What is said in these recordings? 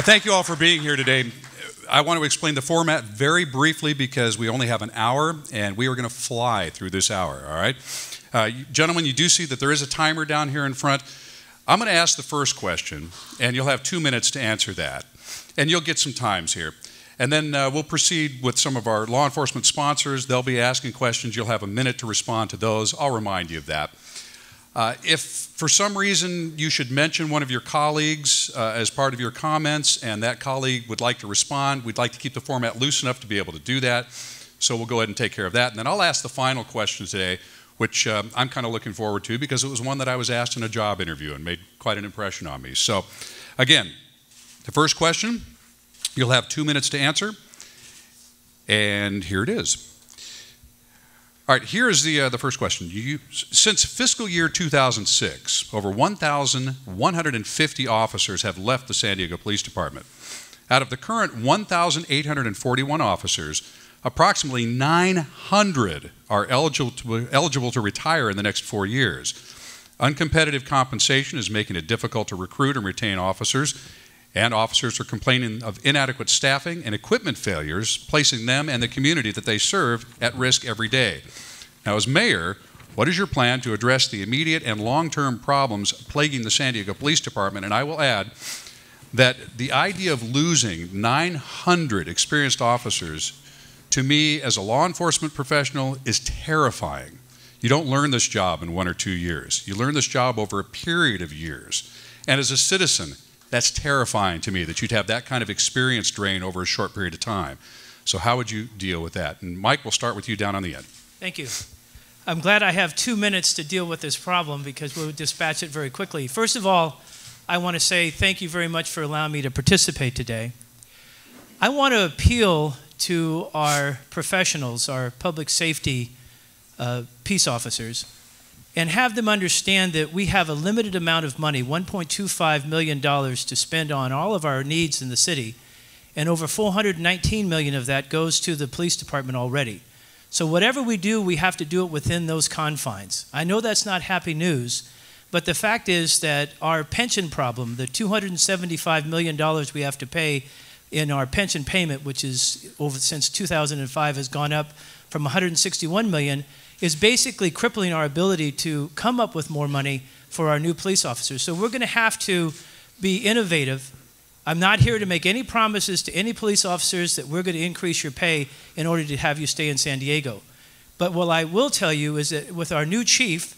Thank you all for being here today. I want to explain the format very briefly because we only have an hour and we are going to fly through this hour, all right? Gentlemen, you do see that there is a timer down here in front. I'm going to ask the first question and you'll have 2 minutes to answer that. And you'll get some times here. And then we'll proceed with some of our law enforcement sponsors. They'll be asking questions. You'll have a minute to respond to those. I'll remind you of that. If for some reason you should mention one of your colleagues as part of your comments and that colleague would like to respond, we'd like to keep the format loose enough to be able to do that. So we'll go ahead and take care of that. And then I'll ask the final question today, which I'm kind of looking forward to because it was one that I was asked in a job interview and made quite an impression on me. So again, the first question, you'll have 2 minutes to answer. And here it is. All right, here is the first question. Since fiscal year 2006, over 1,150 officers have left the San Diego Police Department. Out of the current 1,841 officers, approximately 900 are eligible to retire in the next 4 years. Uncompetitive compensation is making it difficult to recruit and retain officers, and officers are complaining of inadequate staffing and equipment failures, placing them and the community that they serve at risk every day. Now, as mayor, what is your plan to address the immediate and long-term problems plaguing the San Diego Police Department? And I will add that the idea of losing 900 experienced officers, to me as a law enforcement professional, is terrifying. You don't learn this job in 1 or 2 years. You learn this job over a period of years. And as a citizen, that's terrifying to me that you'd have that kind of experience drain over a short period of time. So how would you deal with that? And Mike, we'll start with you down on the end. Thank you. I'm glad I have 2 minutes to deal with this problem because we'll dispatch it very quickly. First of all, I want to say thank you very much for allowing me to participate today. I want to appeal to our professionals, our public safety peace officers, and have them understand that we have a limited amount of money, $1.25 million to spend on all of our needs in the city, and over $419 million of that goes to the police department already. So whatever we do, we have to do it within those confines. I know that's not happy news, but the fact is that our pension problem, the $275 million we have to pay in our pension payment, which is over since 2005 has gone up from $161 million, is basically crippling our ability to come up with more money for our new police officers. So we're going to have to be innovative. I'm not here to make any promises to any police officers that we're going to increase your pay in order to have you stay in San Diego. But what I will tell you is that with our new chief,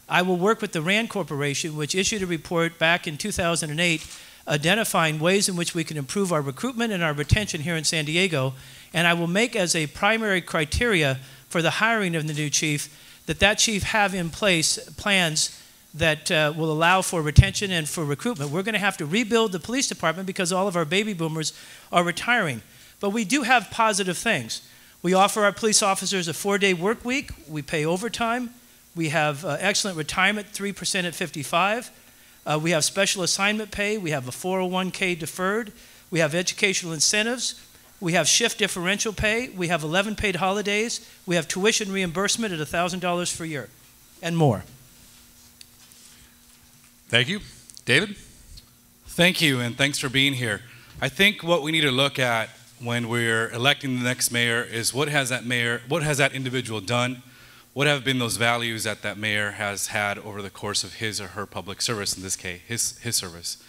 I will work with the RAND Corporation, which issued a report back in 2008 identifying ways in which we can improve our recruitment and our retention here in San Diego. And I will make as a primary criteria for the hiring of the new chief, that chief have in place plans that will allow for retention and for recruitment. We're going to have to rebuild the police department because all of our baby boomers are retiring. But we do have positive things. We offer our police officers a 4-day work week. We pay overtime. We have excellent retirement, 3% at 55. We have special assignment pay. We have a 401k deferred. We have educational incentives. We have shift differential pay. We have 11 paid holidays. We have tuition reimbursement at $1,000 per year and more. Thank you. David? Thank you, and thanks for being here. I think what we need to look at when we're electing the next mayor is what has that individual done? What have been those values that mayor has had over the course of his or her public service, in this case, his service?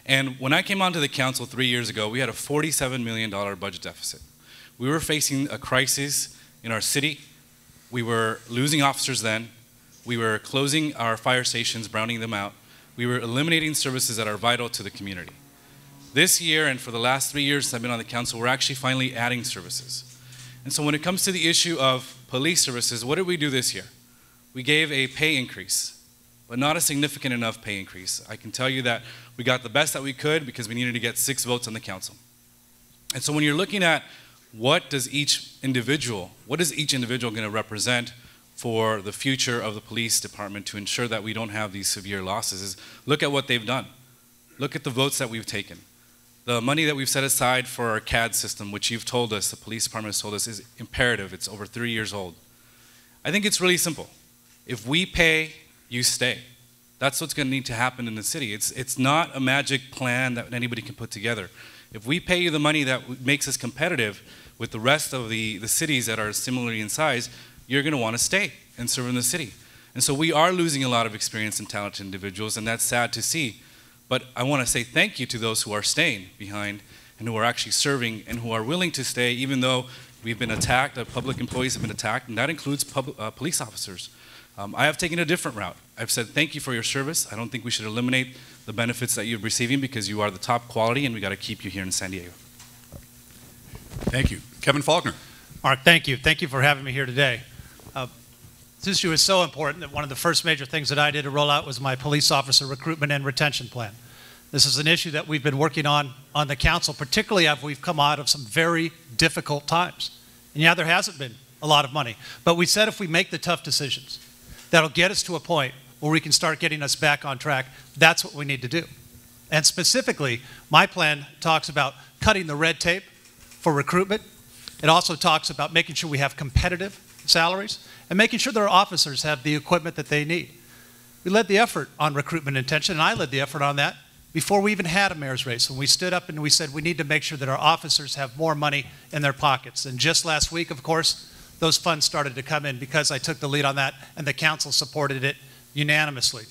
And when I came onto the council 3 years ago, we had a $47 million budget deficit. We were facing a crisis in our city. We were losing officers then. We were closing our fire stations, browning them out. We were eliminating services that are vital to the community. This year, and for the last 3 years I've been on the council, we're actually finally adding services. And so when it comes to the issue of police services, what did we do this year? We gave a pay increase, but not a significant enough pay increase. I can tell you that we got the best that we could because we needed to get 6 votes on the council. And so when you're looking at what is each individual going to represent for the future of the police department to ensure that we don't have these severe losses, is look at what they've done. Look at the votes that we've taken. The money that we've set aside for our CAD system, which you've told us, the police department has told us, is imperative. It's over 3 years old. I think it's really simple. If we pay, you stay. That's what's going to need to happen in the city. It's not a magic plan that anybody can put together. If we pay you the money that makes us competitive with the rest of the cities that are similarly in size, you're going to want to stay and serve in the city. And so we are losing a lot of experienced and talented individuals, and that's sad to see. But I want to say thank you to those who are staying behind and who are actually serving and who are willing to stay even though we've been attacked, public employees have been attacked, and that includes police officers. I have taken a different route. I've said thank you for your service. I don't think we should eliminate the benefits that you're receiving because you are the top quality and we got to keep you here in San Diego. Thank you. Kevin Faulkner. Mark, thank you. Thank you for having me here today. This issue is so important that one of the first major things that I did to roll out was my police officer recruitment and retention plan. This is an issue that we've been working on the council, particularly as we've come out of some very difficult times. And yeah, there hasn't been a lot of money, but we said if we make the tough decisions, that'll get us to a point where we can start getting us back on track. That's what we need to do. And specifically, my plan talks about cutting the red tape for recruitment. It also talks about making sure we have competitive salaries and making sure that our officers have the equipment that they need. We led the effort on recruitment and retention, and I led the effort on that before we even had a mayor's race. When we stood up and we said we need to make sure that our officers have more money in their pockets. And just last week, of course, those funds started to come in because I took the lead on that and the council supported it unanimously.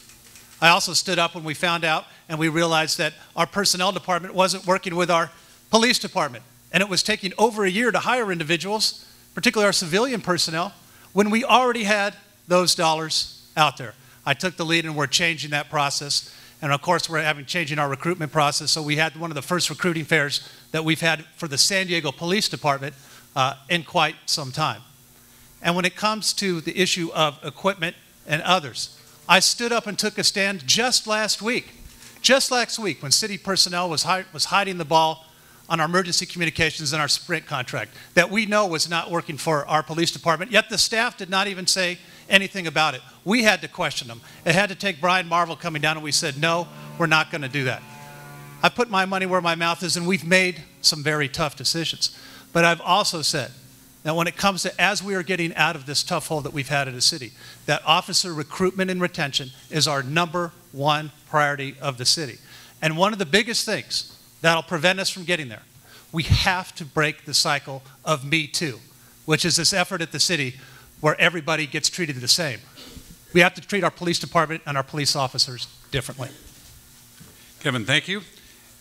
I also stood up when we found out and we realized that our personnel department wasn't working with our police department. And it was taking over a year to hire individuals, particularly our civilian personnel, when we already had those dollars out there. I took the lead and we're changing that process. And of course, we're changing our recruitment process. So we had one of the first recruiting fairs that we've had for the San Diego Police Department in quite some time. And when it comes to the issue of equipment and others, I stood up and took a stand just last week when city personnel was hiding the ball on our emergency communications and our Sprint contract that we know was not working for our police department, yet the staff did not even say anything about it. We had to question them. It had to take Brian Marvel coming down and we said, no, we're not going to do that. I put my money where my mouth is and we've made some very tough decisions. But I've also said that when it comes to as we are getting out of this tough hole that we've had in the city, that officer recruitment and retention is our #1 priority of the city. And one of the biggest things that'll prevent us from getting there, we have to break the cycle of Me Too, which is this effort at the city where everybody gets treated the same. We have to treat our police department and our police officers differently. Kevin, thank you.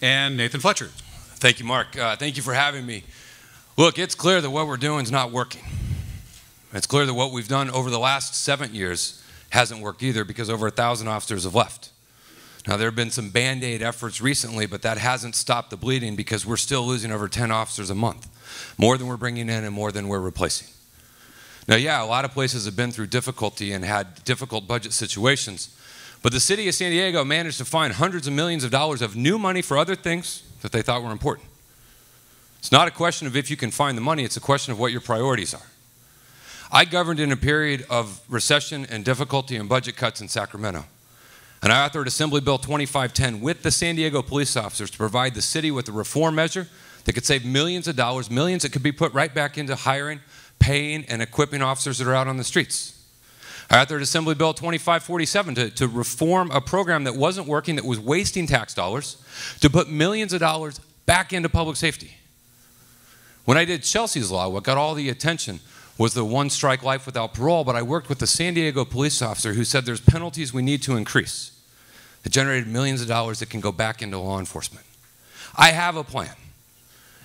And Nathan Fletcher. Thank you, Mark. Thank you for having me. Look, it's clear that what we're doing is not working. It's clear that what we've done over the last 7 years hasn't worked either because over 1,000 officers have left. Now, there have been some Band-Aid efforts recently, but that hasn't stopped the bleeding because we're still losing over 10 officers a month, more than we're bringing in and more than we're replacing. Now, yeah, a lot of places have been through difficulty and had difficult budget situations, but the city of San Diego managed to find hundreds of millions of dollars of new money for other things that they thought were important. It's not a question of if you can find the money, it's a question of what your priorities are. I governed in a period of recession and difficulty and budget cuts in Sacramento. And I authored Assembly Bill 2510 with the San Diego police officers to provide the city with a reform measure that could save millions of dollars, millions that could be put right back into hiring, paying, and equipping officers that are out on the streets. I authored Assembly Bill 2547 to reform a program that wasn't working, that was wasting tax dollars, to put millions of dollars back into public safety. When I did Chelsea's Law, what got all the attention was the one strike life without parole, but I worked with the San Diego police officer who said there's penalties we need to increase. It generated millions of dollars that can go back into law enforcement. I have a plan,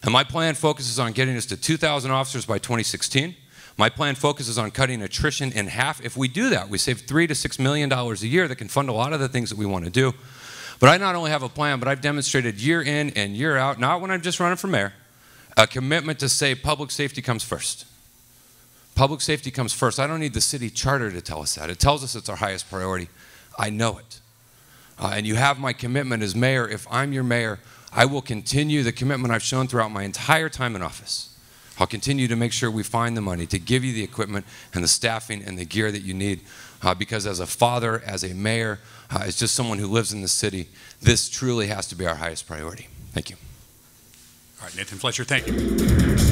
and my plan focuses on getting us to 2,000 officers by 2016. My plan focuses on cutting attrition in half. If we do that, we save $3 to $6 million a year that can fund a lot of the things that we want to do. But I not only have a plan, but I've demonstrated year in and year out, not when I'm just running for mayor, a commitment to say public safety comes first. Public safety comes first. I don't need the city charter to tell us that. It tells us it's our highest priority. I know it. And you have my commitment as mayor. If I'm your mayor, I will continue the commitment I've shown throughout my entire time in office. I'll continue to make sure we find the money to give you the equipment and the staffing and the gear that you need. Because as a father, as a mayor, as just someone who lives in the city, this truly has to be our highest priority. Thank you. All right, Nathan Fletcher, thank you.